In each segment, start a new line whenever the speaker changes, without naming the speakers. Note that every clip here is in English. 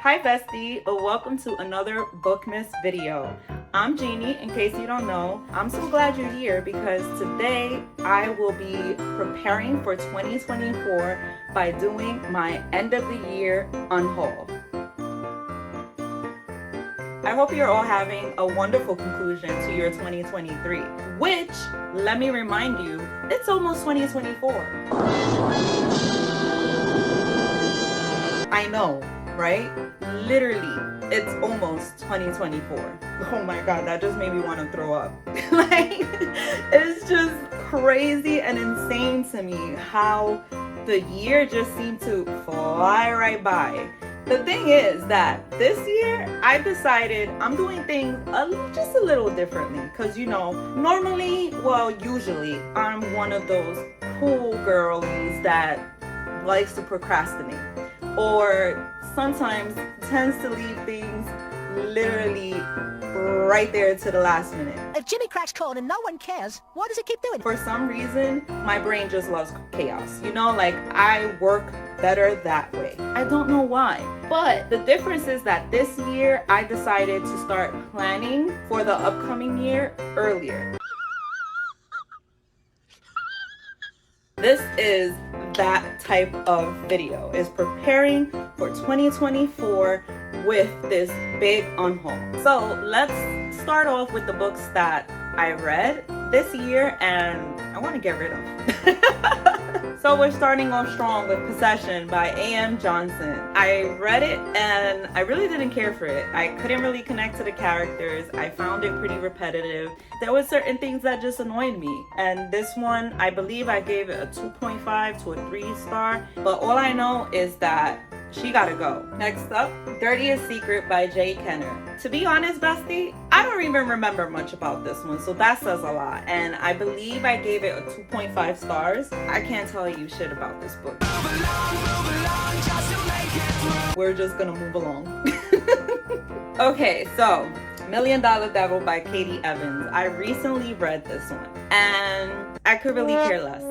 Hi bestie, welcome to another BOOKMAS video. I'm Jeannie, in case you don't know. I'm so glad you're here because today I will be preparing for 2024 by doing my end of the year unhaul. I hope you're all having a wonderful conclusion to your 2023, which, let me remind you, it's almost 2024. I know, right? Literally, it's almost 2024. Oh my god, that just made me want to throw up. Like, it's just crazy and insane to me how the year just seemed to fly right by. The thing is that this year I decided I'm doing things just a little differently because, you know, usually I'm one of those cool girlies that likes to procrastinate or sometimes tends to leave things literally right there to the last minute.
If Jimmy cracks corn and no one cares, why does he keep doing it?
For some reason, my brain just loves chaos. You know, like I work better that way. I don't know why. But the difference is that this year I decided to start planning for the upcoming year earlier. This is that type of video, is preparing for 2024 with this big unhaul. So let's start off with the books that I read this year and I want to get rid of. So we're starting off strong with Possession by A.M. Johnson. I read it and I really didn't care for it. I couldn't really connect to the characters. I found it pretty repetitive. There were certain things that just annoyed me. And this one, I believe I gave it a 2.5 to a 3 star. But all I know is that she gotta go. Next up, Dirtiest Secret by Jay Kenner. To be honest, bestie, I don't even remember much about this one, so that says a lot. And I believe I gave it a 2.5 stars. I can't tell you shit about this book. We're just gonna move along. Okay, so $1 Million Devil by Katie Evans. I recently read this one and I could really care less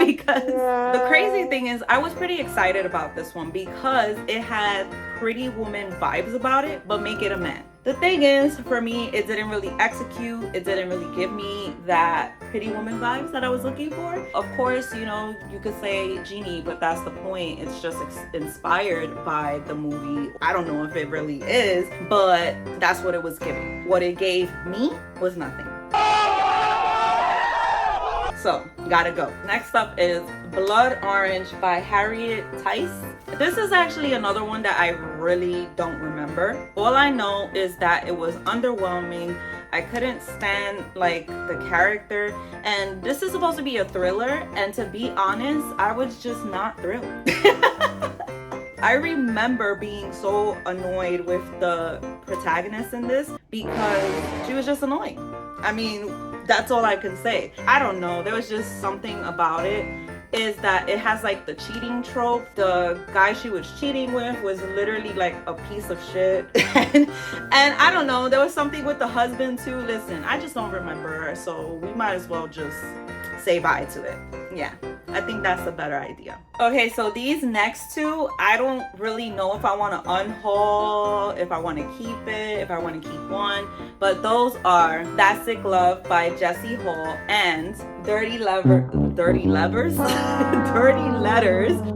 because the crazy thing is I was pretty excited about this one because it had Pretty Woman vibes about it, but make it a man. The thing is, for me, it didn't really execute. It didn't really give me that Pretty Woman vibes that I was looking for. Of course, you know, you could say Genie, but that's the point. It's just inspired by the movie. I don't know if it really is, but that's what it was giving. What it gave me was nothing. So, gotta go. Next up is Blood Orange by Harriet Tice. This is actually another one that I really don't remember. All I know is that it was underwhelming. I couldn't stand like the character, and this is supposed to be a thriller, and to be honest, I was just not thrilled. I remember being so annoyed with the protagonist in this because she was just annoying. I mean, that's all I can say. I don't know, there was just something about it, is that it has like the cheating trope. The guy she was cheating with was literally like a piece of shit. and I don't know, there was something with the husband too. Listen, I just don't remember her, so we might as well just say bye to it. Yeah, I think that's a better idea. Okay, so these next two, I don't really know if I want to unhaul, if I want to keep it, if I want to keep one, but those are That Sick Love by Jessie Hall and Dirty Letters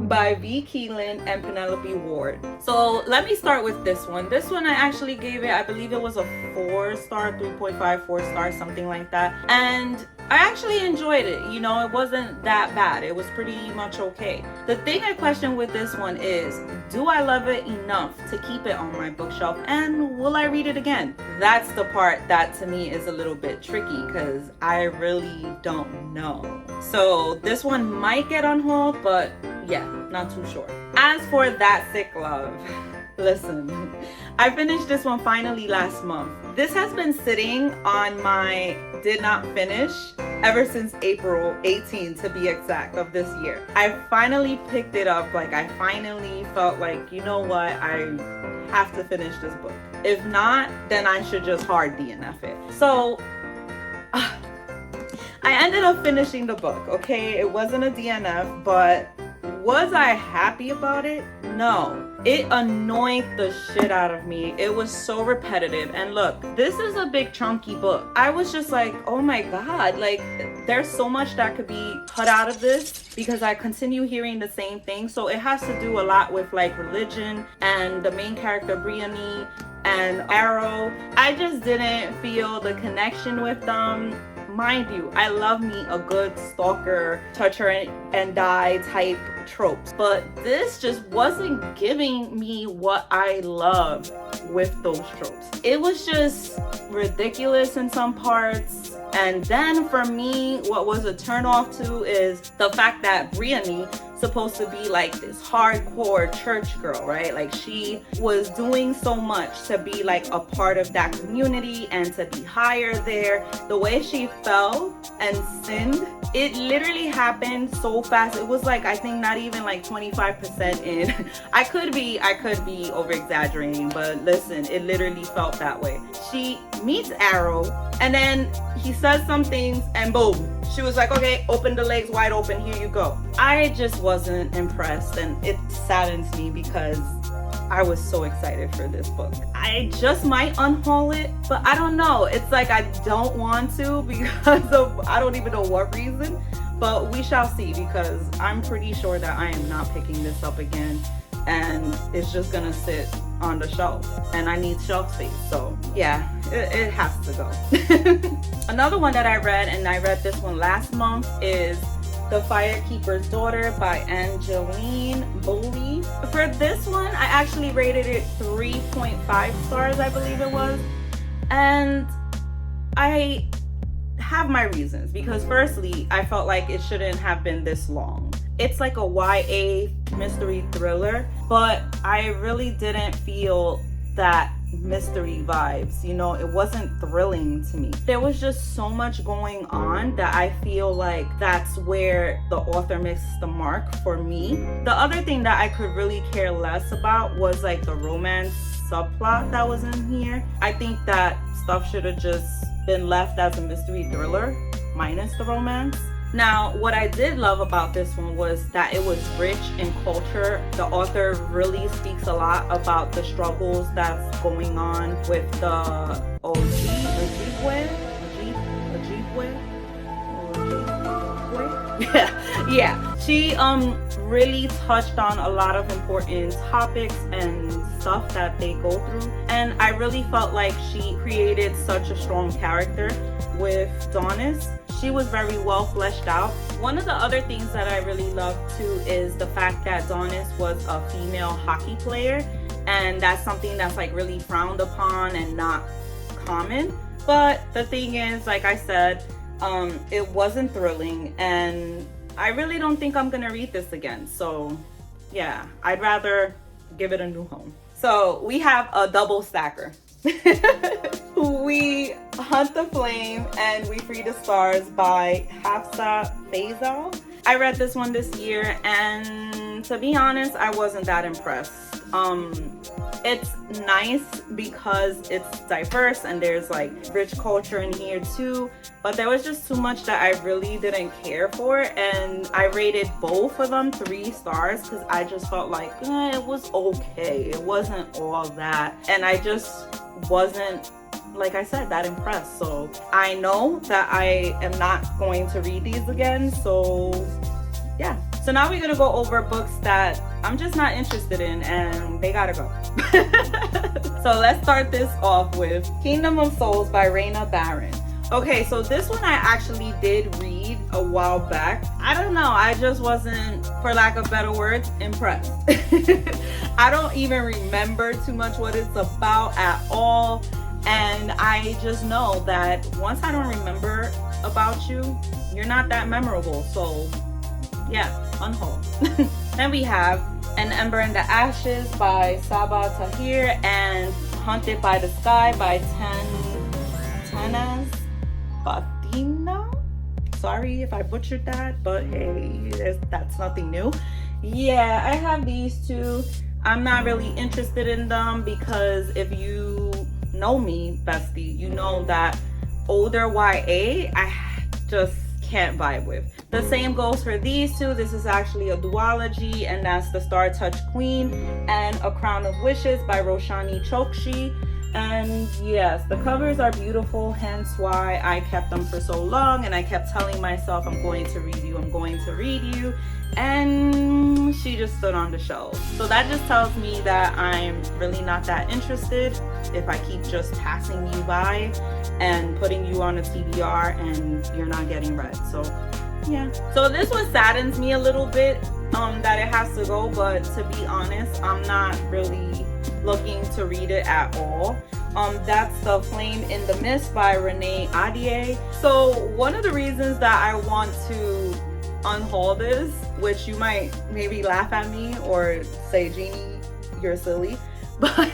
by V. Keelan and Penelope Ward. So let me start with this one. This one I actually gave it, I believe it was a 4 star, 3.5, 4 star, something like that. And I actually enjoyed it. You know, it wasn't that bad. It was pretty much okay. The thing I question with this one is, do I love it enough to keep it on my bookshelf, and will I read it again? That's the part that to me is a little bit tricky because I really don't know. So this one might get unhauled, but yeah, not too sure. As for That Sick Love, listen, I finished this one finally last month. This has been sitting on my did not finish ever since April 18 to be exact of this year. I finally picked it up. Like, I finally felt like, you know what, I have to finish this book. If not, then I should just hard DNF it. So I ended up finishing the book, okay? It wasn't a DNF, but Was I happy about it? No. It annoyed the shit out of me. It was so repetitive. And look, this is a big chunky book. I was just like, oh my God, like there's so much that could be cut out of this because I continue hearing the same thing. So it has to do a lot with like religion and the main character Brienne and Arrow. I just didn't feel the connection with them. Mind you, I love me a good stalker, touch her and die type tropes, but this just wasn't giving me what I love with those tropes. It was just ridiculous in some parts. And then for me, what was a turn off to is the fact that Brienne supposed to be like this hardcore church girl, right? Like she was doing so much to be like a part of that community and to be higher there. The way she fell and sinned, it literally happened so fast. It was like, I think not even like 25% in. I could be over exaggerating, but listen, it literally felt that way. She meets Arrow and then he says some things and boom, she was like, okay, open the legs wide open, here you go. I just wasn't impressed, and it saddens me because I was so excited for this book. I just might unhaul it, but I don't know. It's like I don't want to because of I don't even know what reason, but we shall see because I'm pretty sure that I am not picking this up again and it's just gonna sit on the shelf and I need shelf space. So yeah, it has to go. Another one that I read, and I read this one last month, is The Firekeeper's Daughter by Angeline Bowley. For this one, I actually rated it 3.5 stars, I believe it was. And I have my reasons because firstly, I felt like it shouldn't have been this long. It's like a YA mystery thriller, but I really didn't feel that mystery vibes. You know, it wasn't thrilling to me. There was just so much going on that I feel like that's where the author missed the mark for me. The other thing that I could really care less about was like the romance subplot that was in here. I think that stuff should have just been left as a mystery thriller minus the romance. Now, what I did love about this one was that it was rich in culture. The author really speaks a lot about the struggles that's going on with the Ojibwe. Yeah. She really touched on a lot of important topics and stuff that they go through, and I really felt like she created such a strong character with Donis. She was very well fleshed out. One of the other things that I really love too is the fact that Donis was a female hockey player, and that's something that's like really frowned upon and not common. But the thing is, like I said, it wasn't thrilling, and I really don't think I'm gonna read this again. So yeah, I'd rather give it a new home. So we have a double stacker. We Hunt the Flame and We Free the Stars by Hafsa Faisal. I read this one this year, and to be honest, I wasn't that impressed. It's nice because it's diverse and there's like rich culture in here too, but there was just too much that I really didn't care for, and I rated both of them 3 stars because I just felt like it was okay. It wasn't all that, and I just wasn't, like I said, that impressed. So I know that I am not going to read these again. So yeah. So now we're gonna go over books that I'm just not interested in and they gotta go. So let's start this off with Kingdom of Souls by Raina Barron. Okay, so this one I actually did read a while back. I don't know, I just wasn't, for lack of better words, impressed. I don't even remember too much what it's about at all. And I just know that once I don't remember about you, you're not that memorable. So yeah, Unhaul. Then we have An Ember in the Ashes by Sabah Tahir and Haunted by the Sky by Tanaz Fatina. Sorry if I butchered that, but hey, that's nothing new. Yeah, I have these two. I'm not really interested in them because if you know me, bestie, you know that older YA, I just can't vibe with. The same goes for these two. This is actually a duology, and that's the Star Touch Queen and A Crown of Wishes by Roshani Chokshi. And yes, the covers are beautiful, hence why I kept them for so long, and I kept telling myself I'm going to read you, I'm going to read you, and she just stood on the shelf. So that just tells me that I'm really not that interested if I keep just passing you by and putting you on a TBR and you're not getting read. So yeah, so this one saddens me a little bit that it has to go, but to be honest, I'm not really looking to read it at all. That's The Flame in the Mist by Renee Adier. So one of the reasons that I want to unhaul this, which you might maybe laugh at me or say, Jeannie, you're silly, but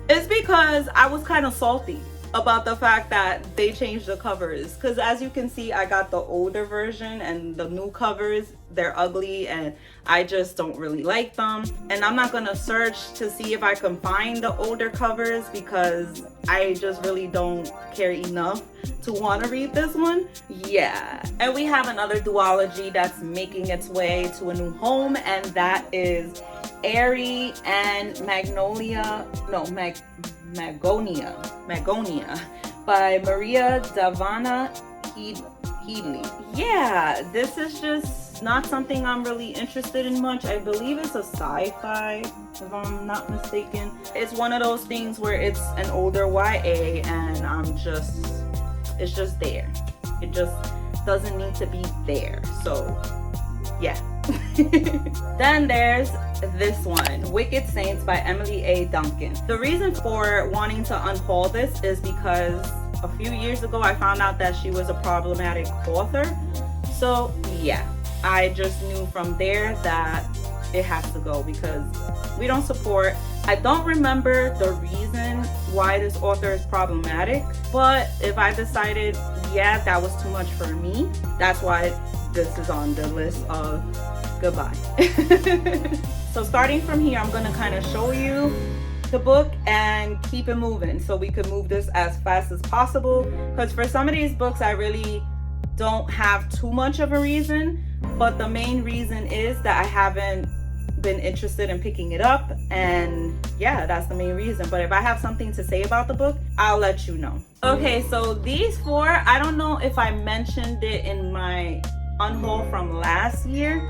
it's because I was kind of salty about the fact that they changed the covers, because as you can see, I got the older version, and the new covers, they're ugly and I just don't really like them. And I'm not gonna search to see if I can find the older covers because I just really don't care enough to want to read this one. Yeah, and we have another duology that's making its way to a new home, and that is Airy and Magonia by Maria Davana Headley. Yeah, this is just not something I'm really interested in much. I believe it's a sci-fi, if I'm not mistaken. It's one of those things where it's an older YA and it's just there. It just doesn't need to be there. So yeah. Then there's this one, Wicked Saints by Emily A. Duncan. The reason for wanting to unhaul this is because a few years ago I found out that she was a problematic author. So yeah, I just knew from there that it has to go because we don't support. I don't remember the reason why this author is problematic, but if I decided, yeah, that was too much for me, that's why this is on the list of goodbye. So starting from here, I'm gonna kind of show you the book and keep it moving so we could move this as fast as possible, because for some of these books I really don't have too much of a reason, but the main reason is that I haven't been interested in picking it up, and yeah, that's the main reason. But if I have something to say about the book, I'll let you know. Okay, so these four, I don't know if I mentioned it in my unhaul from last year,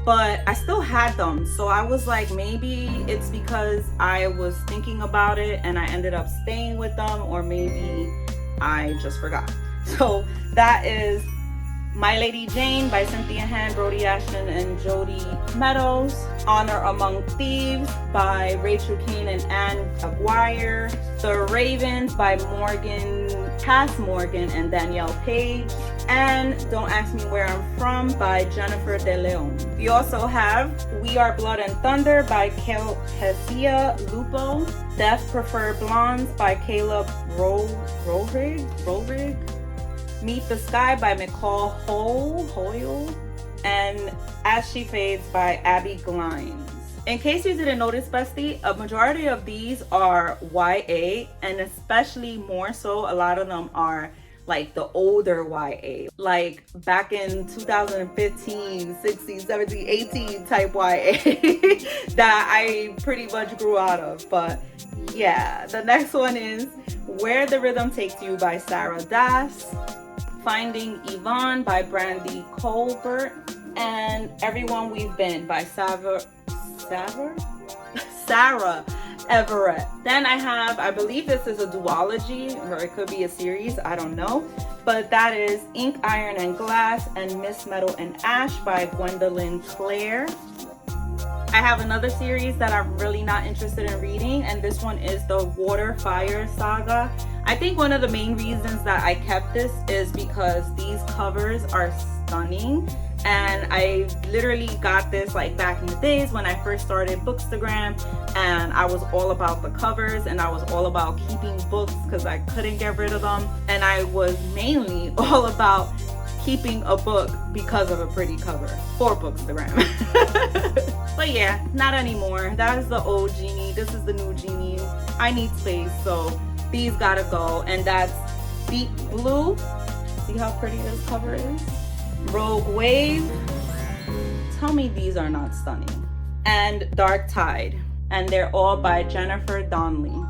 but I still had them, so I was like, maybe it's because I was thinking about it and I ended up staying with them, or maybe I just forgot. So that is My Lady Jane by Cynthia Han, Brody Ashton, and Jody Meadows. Honor Among Thieves by Rachel Keane and Anne Aguirre. The Ravens by Cass Morgan and Danielle Page. And Don't Ask Me Where I'm From by Jennifer De Leon. We also have We Are Blood and Thunder by Kezia Lupo. Death Prefer Blondes by Caleb Rohrig. Meet the Sky by McCall Hoyle. And As She Fades by Abby Glines. In case you didn't notice, bestie, a majority of these are YA, and especially more so, a lot of them are like the older YA, like back in 2015, 16, 17, 18 type YA that I pretty much grew out of. But yeah, the next one is Where the Rhythm Takes You by Sarah Das. Finding Yvonne by Brandy Colbert. And Everyone We've Been by Sarah Everett. Then I have, I believe this is a duology, or it could be a series, I don't know. But that is Ink, Iron, and Glass and Miss Metal and Ash by Gwendolyn Clare. I have another series that I'm really not interested in reading, and this one is the Water Fire Saga. I think one of the main reasons that I kept this is because these covers are stunning, and I literally got this like back in the days when I first started Bookstagram, and I was all about the covers and I was all about keeping books because I couldn't get rid of them, and I was mainly all about keeping a book because of a pretty cover for Bookstagram. But yeah, not anymore. That is the old Jeannie. This is the new Jeannie. I need space, so these gotta go. And that's Deep Blue. See how pretty this cover is? Rogue Wave. Tell me these are not stunning. And Dark Tide. And they're all by Jennifer Donnelly.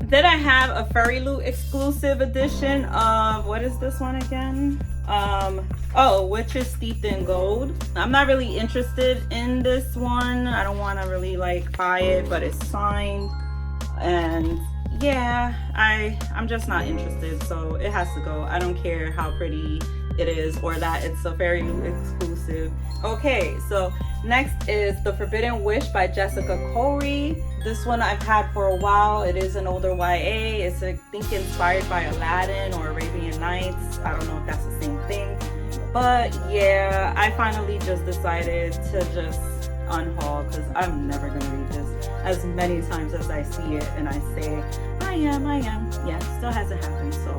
Then I have a Fairy Loot exclusive edition of, what is this one again? Oh, which is Steeped in Gold. I'm not really interested in this one. I don't want to really like buy it, but it's signed. And yeah, I'm just not interested, so it has to go. I don't care how pretty it is or that it's a Fairy Loot exclusive. Okay, so next is The Forbidden Wish by Jessica Corey. This one I've had for a while. It is an older YA. It's, I think, inspired by Aladdin or Arabian Nights. I don't know if that's the same thing. But yeah, I finally just decided to just unhaul because I'm never going to read this as many times as I see it and I say, I am. Yeah, still hasn't happened, so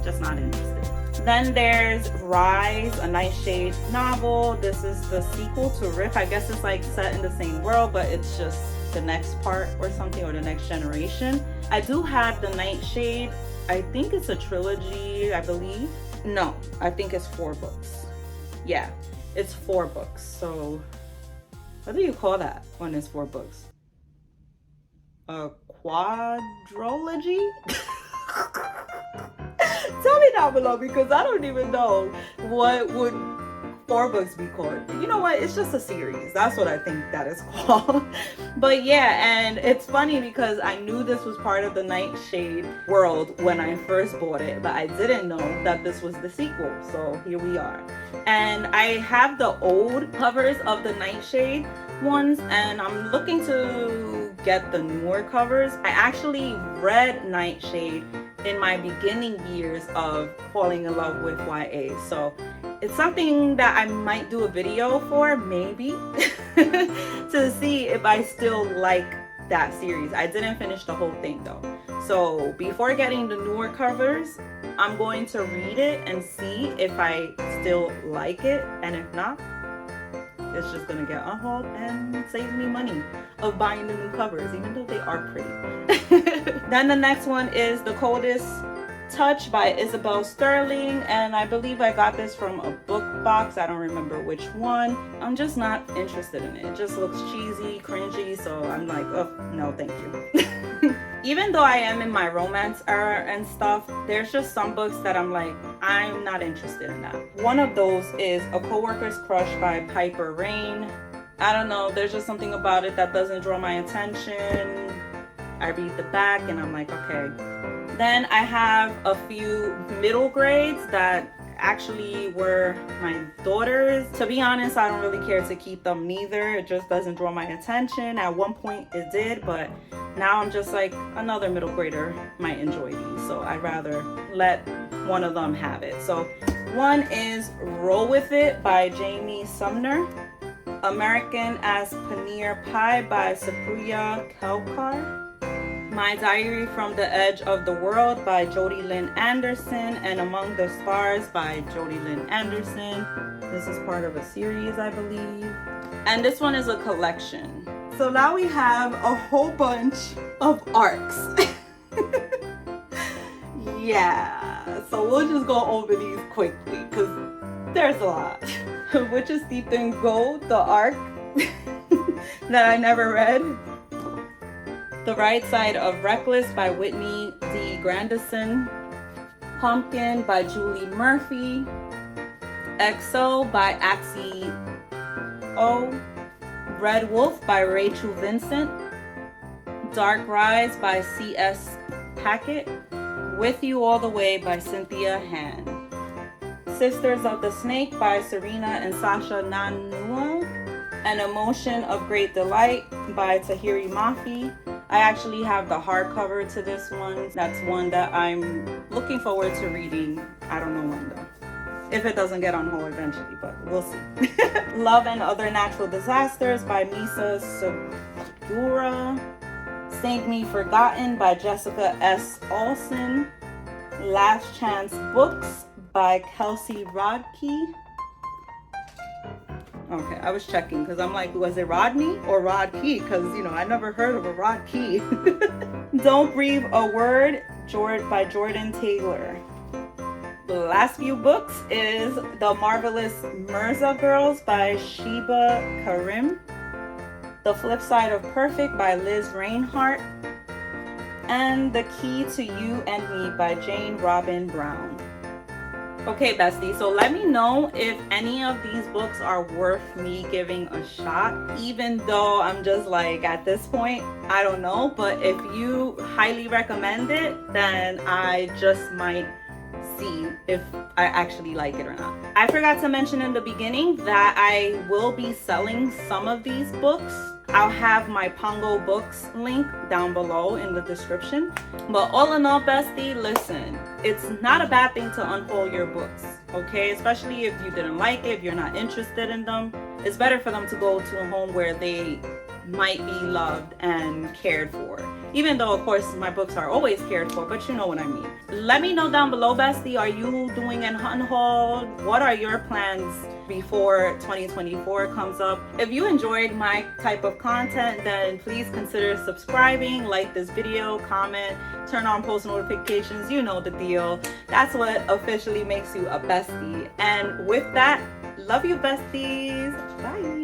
just not interested. Then there's Rise, a Nightshade novel. This is the sequel to Rift. I guess it's like set in the same world, but it's just the next part or something, or the next generation. I do have the Nightshade. I think it's a trilogy, I believe. No, I think it's 4 books. Yeah, it's 4 books. So what do you call that when it's 4 books? A quadrilogy? Tell me down below because I don't even know what would 4 books be called. You know what? It's just a series. That's what I think that is called. But yeah, and it's funny because I knew this was part of the Nightshade world when I first bought it, but I didn't know that this was the sequel. So here we are. And I have the old covers of the Nightshade ones, and I'm looking to get the newer covers. I actually read Nightshade in my beginning years of falling in love with YA, so it's something that I might do a video for, maybe, to see if I still like that series. I didn't finish the whole thing though, so before getting the newer covers, I'm going to read it and see if I still like it, and if not, it's just gonna get unhauled and save me money of buying the new covers, even though they are pretty. Then the next one is The Coldest Touch by Isabel Sterling, and I believe I got this from a book box. I don't remember which one. I'm just not interested in it. It just looks cheesy, cringy, so I'm like, oh no, thank you. Even though I am in my romance era and stuff, there's just some books that I'm like, I'm not interested in that. One of those is A Coworker's Crush by Piper Rain. I don't know, there's just something about it that doesn't draw my attention. I read the back and I'm like, okay. Then I have a few middle grades that actually were my daughter's. To be honest, I don't really care to keep them neither. It just doesn't draw my attention. At one point it did, but now I'm just like, another middle grader might enjoy these, so I'd rather let one of them have it. So one is Roll With It by Jamie Sumner. American as Paneer Pie by Supriya Kelkar. My Diary from the Edge of the World by Jodi Lynn Anderson, and Among the Stars by Jodi Lynn Anderson. This is part of a series, I believe. And this one is a collection. So now we have a whole bunch of arcs. Yeah, so we'll just go over these quickly because there's a lot. Which is Steeped in Gold, the arc that I never read. The Right Side of Reckless by Whitney D. Grandison. Pumpkin by Julie Murphy. XO by Axie O. Red Wolf by Rachel Vincent. Dark Rise by C.S. Packett. With You All the Way by Cynthia Han. Sisters of the Snake by Serena and Sasha Nanua. An Emotion of Great Delight by Tahiri Mafi. I actually have the hardcover to this one. That's one that I'm looking forward to reading. I don't know when though. If it doesn't get on hold eventually, but we'll see. Love and Other Natural Disasters by Misa Segura. Thank Me Forgotten by Jessica S. Olsen. Last Chance Books by Kelsey Rodkey. Okay, I was checking because I'm like, was it Rodney or Rodkey? Because, you know, I never heard of a Rodkey. Don't Breathe a Word by Jordan Taylor. last few books is The Marvelous Mirza Girls by Sheba Karim, The Flip Side of Perfect by Liz Reinhart, and The Key to You and Me by Jane Robin Brown. Okay, bestie, so let me know if any of these books are worth me giving a shot, even though I'm just like, at this point, I don't know. But if you highly recommend it, then I just might see if I actually like it or not. I forgot to mention in the beginning that I will be selling some of these books. I'll have my Pongo Books link down below in the description. But all in all, bestie, listen, it's not a bad thing to unhaul your books, okay? Especially if you didn't like it, if you're not interested in them. It's better for them to go to a home where they might be loved and cared for. Even though, of course, my books are always cared for, but you know what I mean. Let me know down below, bestie, are you doing an unhaul? What are your plans before 2024 comes up? If you enjoyed my type of content, then please consider subscribing, like this video, comment, turn on post notifications. You know the deal. That's what officially makes you a bestie. And with that, love you, besties. Bye.